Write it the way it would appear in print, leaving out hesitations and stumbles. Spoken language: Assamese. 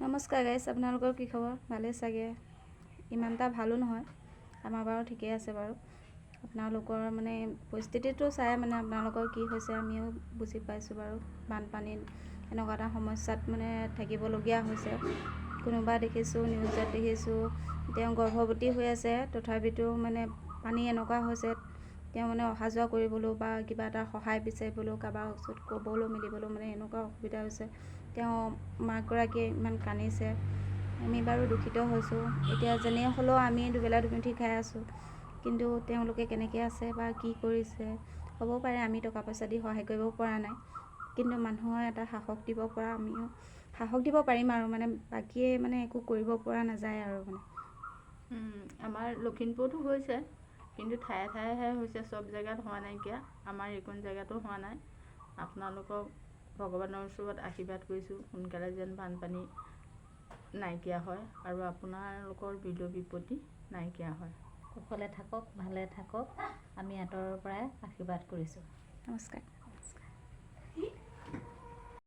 নমস্কাৰ গাইছ, আপোনালোকৰ কি খবৰ? ভালেই চাগে? ইমান এটা ভালো নহয়, আমাৰ বাৰু ঠিকেই আছে বাৰু। আপোনালোকৰ মানে পৰিস্থিতিটো চাই মানে আপোনালোকৰ কি হৈছে আমিও বুজি পাইছোঁ বাৰু। বানপানীত এনেকুৱা এটা সমস্যাত মানে থাকিবলগীয়া হৈছে। কোনোবা দেখিছোঁ নিউজত দেখিছোঁ তেওঁ গৰ্ভৱতী হৈ আছে, তথাপিতো মানে পানী এনেকুৱা হৈছে তেওঁ মানে অহা যোৱা কৰিবলৈও বা কিবা এটা সহায় বিচাৰিবলৈও কাৰোবাৰ ওচৰত ক'বলৈ মেলিবলৈও মানে এনেকুৱা অসুবিধা হৈছে। তেওঁ মাকগৰাকীয়ে ইমান কান্দিছে, আমি বাৰু দুখিত হৈছোঁ। এতিয়া যেনে হ'লেও আমি দুবেলা দুমুঠি খাই আছোঁ, কিন্তু তেওঁলোকে কেনেকৈ আছে বা কি কৰিছে, হ'ব পাৰে আমি টকা পইচা দি সহায় কৰিব পৰা নাই, কিন্তু মানুহৰ এটা সাহস দিব পৰা আমিও সাহস দিব পাৰিম আৰু মানে বাকীয়ে মানে একো কৰিব পৰা নাযায় আৰু মানে। আমাৰ লখিমপুৰতো হৈছে, কিন্তু ঠায়ে ঠায়েহে হৈছে, চব জেগাত হোৱা নাইকিয়া। আমাৰ এইকণ জেগাতো হোৱা নাই। আপোনালোকক ভগৱানৰ ওচৰত আশীৰ্বাদ কৰিছোঁ, সোনকালে যেন বানপানী নাইকিয়া হয় আৰু আপোনালোকৰ বিপত্তি নাইকিয়া হয়। কুশলে থাকক, ভালে থাকক, আমি আঁতৰৰ পৰাই আশীৰ্বাদ কৰিছোঁ। নমস্কাৰ।